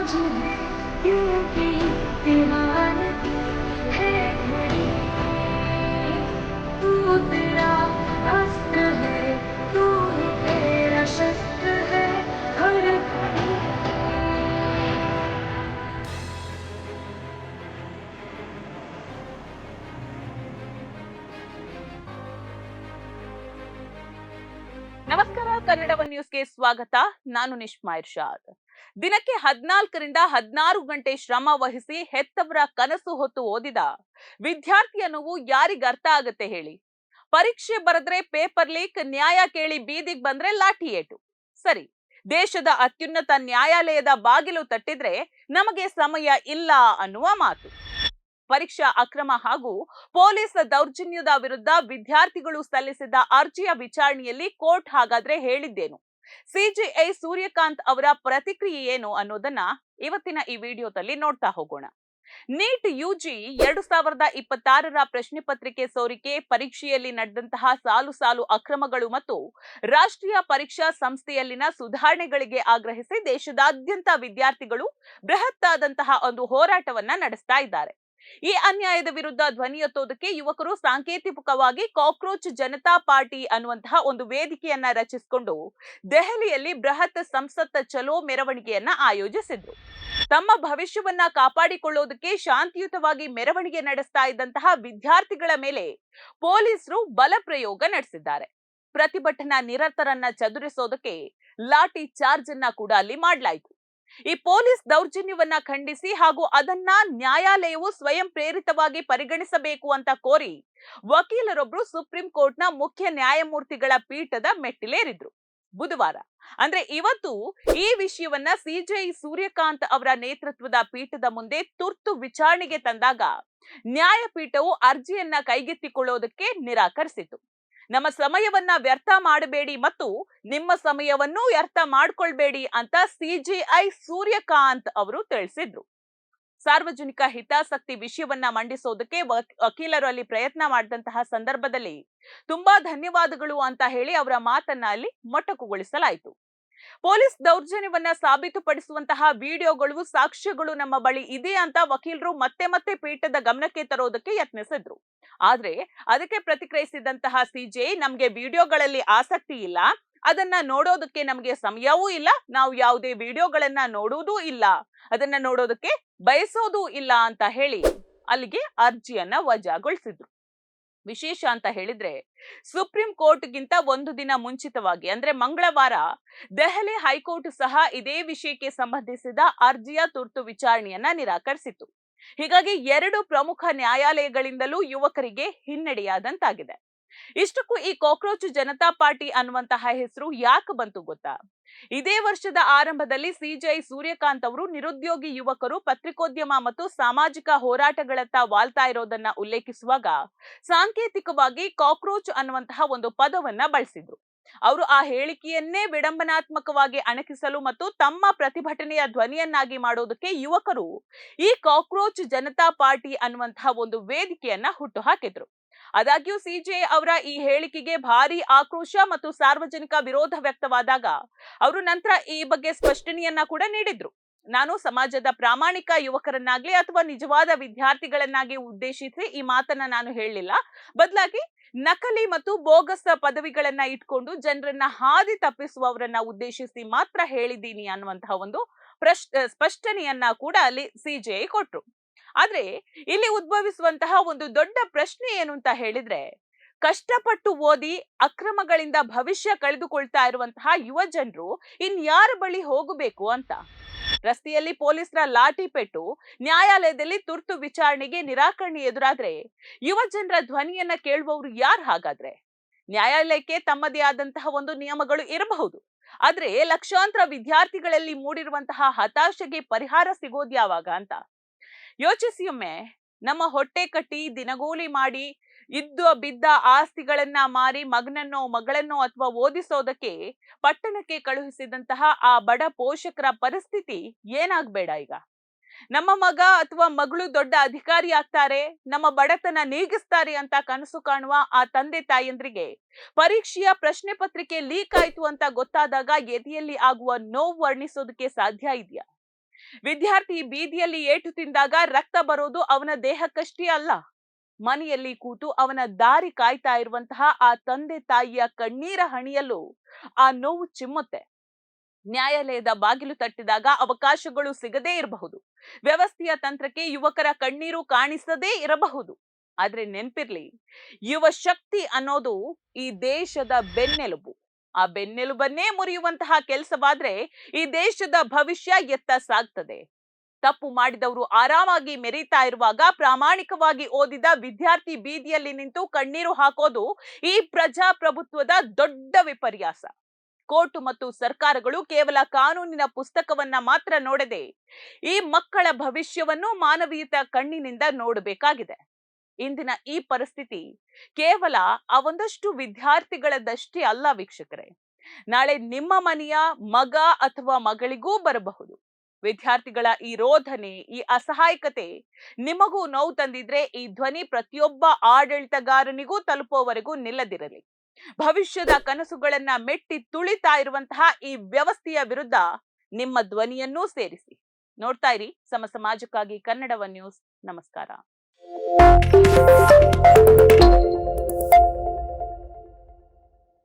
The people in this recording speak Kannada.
तुझे क्योंकि दीवानगी है मेरी। तू तेरा अस्त्र है, तू ही तेरा शस्त्र है हर घड़ी। ನಮಸ್ಕಾರ, ಕನ್ನಡ ಒನ್ ನ್ಯೂಸ್ಗೆ ಸ್ವಾಗತ. ನಾನು ನಿಶ್ಮಾ ಇರ್ಷಾದ್. ದಿನಕ್ಕೆ 14ರಿಂದ 16 ಗಂಟೆ ಶ್ರಮ ವಹಿಸಿ ಹೆತ್ತವರ ಕನಸು ಹೊತ್ತು ಓದಿದ ವಿದ್ಯಾರ್ಥಿಯ ನೋವು ಯಾರಿಗ ಅರ್ಥ ಆಗತ್ತೆ ಹೇಳಿ? ಪರೀಕ್ಷೆ ಬರೆದ್ರೆ ಪೇಪರ್ ಲೀಕ್, ನ್ಯಾಯ ಕೇಳಿ ಬೀದಿಗೆ ಬಂದ್ರೆ ಲಾಠಿ ಏಟು. ಸರಿ, ದೇಶದ ಅತ್ಯುನ್ನತ ನ್ಯಾಯಾಲಯದ ಬಾಗಿಲು ತಟ್ಟಿದ್ರೆ ನಮಗೆ ಸಮಯ ಇಲ್ಲ ಅನ್ನುವ ಮಾತು. ಪರೀಕ್ಷಾ ಅಕ್ರಮ ಹಾಗೂ ಪೊಲೀಸ್ ದೌರ್ಜನ್ಯದ ವಿರುದ್ಧ ವಿದ್ಯಾರ್ಥಿಗಳು ಸಲ್ಲಿಸಿದ್ದ ಅರ್ಜಿಯ ವಿಚಾರಣೆಯಲ್ಲಿ ಕೋರ್ಟ್ ಹಾಗಾದ್ರೆ ಹೇಳಿದ್ದೇನು? ಸಿಜೆಐ ಸೂರ್ಯಕಾಂತ್ ಅವರ ಪ್ರತಿಕ್ರಿಯೆ ಏನು ಅನ್ನೋದನ್ನ ಇವತ್ತಿನ ಈ ವಿಡಿಯೋದಲ್ಲಿ ನೋಡ್ತಾ ಹೋಗೋಣ. ನೀಟ್ ಯುಜಿ 2026ರ ಪ್ರಶ್ನೆ ಪತ್ರಿಕೆ ಸೋರಿಕೆ, ಪರೀಕ್ಷೆಯಲ್ಲಿ ನಡೆದಂತಹ ಸಾಲು ಸಾಲು ಅಕ್ರಮಗಳು ಮತ್ತು ರಾಷ್ಟ್ರೀಯ ಪರೀಕ್ಷಾ ಸಂಸ್ಥೆಯಲ್ಲಿನ ಸುಧಾರಣೆಗಳಿಗೆ ಆಗ್ರಹಿಸಿ ದೇಶದಾದ್ಯಂತ ವಿದ್ಯಾರ್ಥಿಗಳು ಬೃಹತ್ತಾದಂತಹ ಒಂದು ಹೋರಾಟವನ್ನ ನಡೆಸ್ತಾ ಇದ್ದಾರೆ. ಈ ಅನ್ಯಾಯದ ವಿರುದ್ಧ ಧ್ವನಿ ಎತ್ತೋದಕ್ಕೆ ಯುವಕರು ಸಾಂಕೇತಿಕವಾಗಿ ಕಾಕ್ರೋಚ್ ಜನತಾ ಪಾರ್ಟಿ ಅನ್ನುವಂತಹ ಒಂದು ವೇದಿಕೆಯನ್ನ ರಚಿಸಿಕೊಂಡು ದೆಹಲಿಯಲ್ಲಿ ಬೃಹತ್ ಸಂಸತ್ ಚಲೋ ಮೆರವಣಿಗೆಯನ್ನ ಆಯೋಜಿಸಿದ್ರು. ತಮ್ಮ ಭವಿಷ್ಯವನ್ನ ಕಾಪಾಡಿಕೊಳ್ಳೋದಕ್ಕೆ ಶಾಂತಿಯುತವಾಗಿ ಮೆರವಣಿಗೆ ನಡೆಸ್ತಾ ಇದ್ದಂತಹ ವಿದ್ಯಾರ್ಥಿಗಳ ಮೇಲೆ ಪೊಲೀಸರು ಬಲ ಪ್ರಯೋಗ ನಡೆಸಿದ್ದಾರೆ. ಪ್ರತಿಭಟನಾ ನಿರತರನ್ನ ಚದುರಿಸೋದಕ್ಕೆ ಲಾಠಿ ಚಾರ್ಜ್ ಅನ್ನ ಕೂಡ ಅಲ್ಲಿ ಮಾಡಲಾಯಿತು. ಈ ಪೊಲೀಸ್ ದೌರ್ಜನ್ಯವನ್ನ ಖಂಡಿಸಿ ಹಾಗೂ ಅದನ್ನ ನ್ಯಾಯಾಲಯವು ಸ್ವಯಂ ಪ್ರೇರಿತವಾಗಿ ಪರಿಗಣಿಸಬೇಕು ಅಂತ ಕೋರಿ ವಕೀಲರೊಬ್ರು ಸುಪ್ರೀಂ ಕೋರ್ಟ್ನ ಮುಖ್ಯ ನ್ಯಾಯಮೂರ್ತಿಗಳ ಪೀಠದ ಮೆಟ್ಟಿಲೇರಿದ್ರು. ಬುಧವಾರ ಅಂದ್ರೆ ಇವತ್ತು ಈ ವಿಷಯವನ್ನ ಸಿಜೆಐ ಸೂರ್ಯಕಾಂತ್ ಅವರ ನೇತೃತ್ವದ ಪೀಠದ ಮುಂದೆ ತುರ್ತು ವಿಚಾರಣೆಗೆ ತಂದಾಗ ನ್ಯಾಯಪೀಠವು ಅರ್ಜಿಯನ್ನ ಕೈಗೆತ್ತಿಕೊಳ್ಳೋದಕ್ಕೆ ನಿರಾಕರಿಸಿತು. ನಮ್ಮ ಸಮಯವನ್ನ ವ್ಯರ್ಥ ಮಾಡಬೇಡಿ ಮತ್ತು ನಿಮ್ಮ ಸಮಯವನ್ನು ವ್ಯರ್ಥ ಮಾಡ್ಕೊಳ್ಬೇಡಿ ಅಂತ ಸಿಜೆಐ ಸೂರ್ಯಕಾಂತ್ ಅವರು ತಿಳಿಸಿದ್ರು. ಸಾರ್ವಜನಿಕ ಹಿತಾಸಕ್ತಿ ವಿಷಯವನ್ನ ಮಂಡಿಸೋದಕ್ಕೆ ವಕೀಲರು ಅಲ್ಲಿ ಪ್ರಯತ್ನ ಮಾಡಿದಂತಹ ಸಂದರ್ಭದಲ್ಲಿ ತುಂಬಾ ಧನ್ಯವಾದಗಳು ಅಂತ ಹೇಳಿ ಅವರ ಮಾತನ್ನ ಅಲ್ಲಿ ಮೊಟಕುಗೊಳಿಸಲಾಯಿತು. ಪೊಲೀಸ್ ದೌರ್ಜನ್ಯವನ್ನ ಸಾಬೀತುಪಡಿಸುವಂತಹ ವಿಡಿಯೋಗಳು, ಸಾಕ್ಷ್ಯಗಳು ನಮ್ಮ ಬಳಿ ಇದೆ ಅಂತ ವಕೀಲರು ಮತ್ತೆ ಮತ್ತೆ ಪೀಠದ ಗಮನಕ್ಕೆ ತರೋದಕ್ಕೆ ಯತ್ನಿಸಿದ್ರು. ಆದ್ರೆ ಅದಕ್ಕೆ ಪ್ರತಿಕ್ರಿಯಿಸಿದಂತಹ ಸಿಜೆಐ, ನಮ್ಗೆ ವಿಡಿಯೋಗಳಲ್ಲಿ ಆಸಕ್ತಿ ಇಲ್ಲ, ಅದನ್ನ ನೋಡೋದಕ್ಕೆ ನಮ್ಗೆ ಸಮಯವೂ ಇಲ್ಲ, ನಾವು ಯಾವುದೇ ವಿಡಿಯೋಗಳನ್ನ ನೋಡುವುದೂ ಇಲ್ಲ, ಅದನ್ನ ನೋಡೋದಕ್ಕೆ ಬಯಸೋದೂ ಇಲ್ಲ ಅಂತ ಹೇಳಿ ಅಲ್ಲಿಗೆ ಅರ್ಜಿಯನ್ನ ವಜಾಗೊಳಿಸಿದ್ರು. ವಿಶೇಷ ಅಂತ ಹೇಳಿದ್ರೆ ಸುಪ್ರೀಂ ಕೋರ್ಟ್ಗಿಂತ ಒಂದು ದಿನ ಮುಂಚಿತವಾಗಿ ಅಂದ್ರೆ ಮಂಗಳವಾರ ದೆಹಲಿ ಹೈಕೋರ್ಟ್ ಸಹ ಇದೇ ವಿಷಯಕ್ಕೆ ಸಂಬಂಧಿಸಿದ ಅರ್ಜಿಯ ತುರ್ತು ವಿಚಾರಣೆಯನ್ನ ನಿರಾಕರಿಸಿತು. ಹೀಗಾಗಿ ಎರಡು ಪ್ರಮುಖ ನ್ಯಾಯಾಲಯಗಳಿಂದಲೂ ಯುವಕರಿಗೆ ಹಿನ್ನಡೆಯಾದಂತಾಗಿದೆ. ಇಷ್ಟಕ್ಕೂ ಈ ಕಾಕ್ರೋಚ್ ಜನತಾ ಪಾರ್ಟಿ ಅನ್ನುವಂತಹ ಹೆಸರು ಯಾಕೆ ಬಂತು ಗೊತ್ತಾ? ಇದೇ ವರ್ಷದ ಆರಂಭದಲ್ಲಿ ಸಿಜೆಐ ಸೂರ್ಯಕಾಂತ್ ಅವರು ನಿರುದ್ಯೋಗಿ ಯುವಕರು ಪತ್ರಿಕೋದ್ಯಮ ಮತ್ತು ಸಾಮಾಜಿಕ ಹೋರಾಟಗಳತ್ತ ವಾಲ್ತಾ ಇರೋದನ್ನ ಉಲ್ಲೇಖಿಸುವಾಗ ಸಾಂಕೇತಿಕವಾಗಿ ಕಾಕ್ರೋಚ್ ಅನ್ನುವಂತಹ ಒಂದು ಪದವನ್ನ ಬಳಸಿದ್ರು. ಅವರು ಆ ಹೇಳಿಕೆಯನ್ನೇ ವಿಡಂಬನಾತ್ಮಕವಾಗಿ ಅಣಕಿಸಲು ಮತ್ತು ತಮ್ಮ ಪ್ರತಿಭಟನೆಯ ಧ್ವನಿಯನ್ನಾಗಿ ಮಾಡೋದಕ್ಕೆ ಯುವಕರು ಈ ಕಾಕ್ರೋಚ್ ಜನತಾ ಪಾರ್ಟಿ ಅನ್ನುವಂತಹ ಒಂದು ವೇದಿಕೆಯನ್ನ ಹುಟ್ಟು ಹಾಕಿದ್ರು. ಆದಾಗ್ಯೂ ಸಿಜೆಐ ಅವರ ಈ ಹೇಳಿಕೆಗೆ ಭಾರಿ ಆಕ್ರೋಶ ಮತ್ತು ಸಾರ್ವಜನಿಕ ವಿರೋಧ ವ್ಯಕ್ತವಾದಾಗ ಅವರು ನಂತರ ಈ ಬಗ್ಗೆ ಸ್ಪಷ್ಟನೆಯನ್ನ ಕೂಡ ನೀಡಿದ್ರು. ನಾನು ಸಮಾಜದ ಪ್ರಾಮಾಣಿಕ ಯುವಕರನ್ನಾಗ್ಲಿ ಅಥವಾ ನಿಜವಾದ ವಿದ್ಯಾರ್ಥಿಗಳನ್ನಾಗಿ ಉದ್ದೇಶಿಸಿ ಈ ಮಾತನ್ನ ನಾನು ಹೇಳಲಿಲ್ಲ, ಬದಲಾಗಿ ನಕಲಿ ಮತ್ತು ಬೋಗಸ್ ಪದವಿಗಳನ್ನ ಇಟ್ಕೊಂಡು ಜನರನ್ನ ಹಾದಿ ತಪ್ಪಿಸುವವರನ್ನ ಉದ್ದೇಶಿಸಿ ಮಾತ್ರ ಹೇಳಿದ್ದೀನಿ ಅನ್ನುವಂತಹ ಒಂದು ಸ್ಪಷ್ಟನೆಯನ್ನ ಕೂಡ ಅಲ್ಲಿ ಸಿಜೆಐ ಕೊಟ್ರು. ಆದ್ರೆ ಇಲ್ಲಿ ಉದ್ಭವಿಸುವಂತಹ ಒಂದು ದೊಡ್ಡ ಪ್ರಶ್ನೆ ಏನು ಅಂತ ಹೇಳಿದ್ರೆ, ಕಷ್ಟಪಟ್ಟು ಓದಿ ಅಕ್ರಮಗಳಿಂದ ಭವಿಷ್ಯ ಕಳೆದುಕೊಳ್ತಾ ಇರುವಂತಹ ಯುವ ಜನರು ಇನ್ಯಾರ ಬಳಿ ಹೋಗಬೇಕು ಅಂತ. ರಸ್ತೆಯಲ್ಲಿ ಪೊಲೀಸರ ಲಾಠಿ ಪೆಟ್ಟು, ನ್ಯಾಯಾಲಯದಲ್ಲಿ ತುರ್ತು ವಿಚಾರಣೆಗೆ ನಿರಾಕರಣೆ ಎದುರಾದ್ರೆ ಯುವ ಜನರ ಧ್ವನಿಯನ್ನ ಕೇಳುವವರು ಯಾರು ಹಾಗಾದ್ರೆ? ನ್ಯಾಯಾಲಯಕ್ಕೆ ತಮ್ಮದೇ ಆದಂತಹ ಒಂದು ನಿಯಮಗಳು ಇರಬಹುದು, ಆದ್ರೆ ಲಕ್ಷಾಂತರ ವಿದ್ಯಾರ್ಥಿಗಳಲ್ಲಿ ಮೂಡಿರುವಂತಹ ಹತಾಶೆಗೆ ಪರಿಹಾರ ಸಿಗೋದು ಯಾವಾಗ ಅಂತ ಯೋಚಿಸಿಯೊಮ್ಮೆ. ನಮ್ಮ ಹೊಟ್ಟೆ ಕಟ್ಟಿ ದಿನಗೂಲಿ ಮಾಡಿ ಇದ್ದ ಬಿದ್ದ ಆಸ್ತಿಗಳನ್ನ ಮಾರಿ ಮಗನನ್ನೋ ಮಗಳನ್ನೋ ಅಥವಾ ಓದಿಸೋದಕ್ಕೆ ಪಟ್ಟಣಕ್ಕೆ ಕಳುಹಿಸಿದಂತಹ ಆ ಬಡ ಪೋಷಕರ ಪರಿಸ್ಥಿತಿ ಏನಾಗ್ಬೇಡ ಈಗ? ನಮ್ಮ ಮಗ ಅಥವಾ ಮಗಳು ದೊಡ್ಡ ಅಧಿಕಾರಿ ಆಗ್ತಾರೆ, ನಮ್ಮ ಬಡತನ ನೀಗಿಸ್ತಾರೆ ಅಂತ ಕನಸು ಕಾಣುವ ಆ ತಂದೆ ತಾಯಂದ್ರಿಗೆ ಪರೀಕ್ಷೆಯ ಪ್ರಶ್ನೆ ಪತ್ರಿಕೆ ಲೀಕ್ ಆಯ್ತು ಅಂತ ಗೊತ್ತಾದಾಗ ಎದೆಯಲ್ಲಿ ಆಗುವ ನೋವು ವರ್ಣಿಸೋದಕ್ಕೆ ಸಾಧ್ಯ ಇದೆಯಾ? ವಿದ್ಯಾರ್ಥಿ ಬೀದಿಯಲ್ಲಿ ಏಟು ತಿಂದಾಗ ರಕ್ತ ಬರೋದು ಅವನ ದೇಹಕ್ಕಷ್ಟೇ ಅಲ್ಲ, ಮನೆಯಲ್ಲಿ ಕೂತು ಅವನ ದಾರಿ ಕಾಯ್ತಾ ಇರುವಂತಹ ಆ ತಂದೆ ತಾಯಿಯ ಕಣ್ಣೀರ ಹಣಿಯಲ್ಲೂ ಆ ನೋವು ಚಿಮ್ಮುತ್ತೆ. ನ್ಯಾಯಾಲಯದ ಬಾಗಿಲು ತಟ್ಟಿದಾಗ ಅವಕಾಶಗಳು ಸಿಗದೇ ಇರಬಹುದು, ವ್ಯವಸ್ಥೆಯ ತಂತ್ರಕ್ಕೆ ಯುವಕರ ಕಣ್ಣೀರು ಕಾಣಿಸದೇ ಇರಬಹುದು. ಆದ್ರೆ ನೆನ್ಪಿರ್ಲಿ, ಯುವ ಶಕ್ತಿ ಅನ್ನೋದು ಈ ದೇಶದ ಬೆನ್ನೆಲುಬು. ಆ ಬೆನ್ನೆಲುಬನ್ನೇ ಮುರಿಯುವಂತಹ ಕೆಲಸವಾದ್ರೆ ಈ ದೇಶದ ಭವಿಷ್ಯ ಎತ್ತ ಸಾಗ್ತದೆ. ತಪ್ಪು ಮಾಡಿದವರು ಆರಾಮಾಗಿ ಮೆರೀತಾ ಇರುವಾಗ ಪ್ರಾಮಾಣಿಕವಾಗಿ ಓದಿದ ವಿದ್ಯಾರ್ಥಿ ಬೀದಿಯಲ್ಲಿ ನಿಂತು ಕಣ್ಣೀರು ಹಾಕೋದು ಈ ಪ್ರಜಾಪ್ರಭುತ್ವದ ದೊಡ್ಡ ವಿಪರ್ಯಾಸ. ಕೋರ್ಟ್ ಮತ್ತು ಸರ್ಕಾರಗಳು ಕೇವಲ ಕಾನೂನಿನ ಪುಸ್ತಕವನ್ನ ಮಾತ್ರ ನೋಡದೆ ಈ ಮಕ್ಕಳ ಭವಿಷ್ಯವನ್ನು ಮಾನವೀಯತೆ ಕಣ್ಣಿನಿಂದ ನೋಡಬೇಕಾಗಿದೆ. ಇಂದಿನ ಈ ಪರಿಸ್ಥಿತಿ ಕೇವಲ ಆ ಒಂದಷ್ಟು ವಿದ್ಯಾರ್ಥಿಗಳದಷ್ಟೇ ಅಲ್ಲ ವೀಕ್ಷಕರೇ, ನಾಳೆ ನಿಮ್ಮ ಮನೆಯ ಮಗ ಅಥವಾ ಮಗಳಿಗೂ ಬರಬಹುದು. ವಿದ್ಯಾರ್ಥಿಗಳ ಈ ರೋಧನೆ, ಈ ಅಸಹಾಯಕತೆ ನಿಮಗೂ ನೋವು ತಂದಿದ್ರೆ ಈ ಧ್ವನಿ ಪ್ರತಿಯೊಬ್ಬ ಆಡಳಿತಗಾರನಿಗೂ ತಲುಪುವವರೆಗೂ ನಿಲ್ಲದಿರಲಿ. ಭವಿಷ್ಯದ ಕನಸುಗಳನ್ನ ಮೆಟ್ಟಿ ತುಳಿತಾ ಇರುವಂತಹ ಈ ವ್ಯವಸ್ಥೆಯ ವಿರುದ್ಧ ನಿಮ್ಮ ಧ್ವನಿಯನ್ನೂ ಸೇರಿಸಿ. ನೋಡ್ತಾ ಇರಿ ಸಮ ಸಮಾಜಕ್ಕಾಗಿ ಕನ್ನಡ ಒನ್ ನ್ಯೂಸ್. ನಮಸ್ಕಾರ.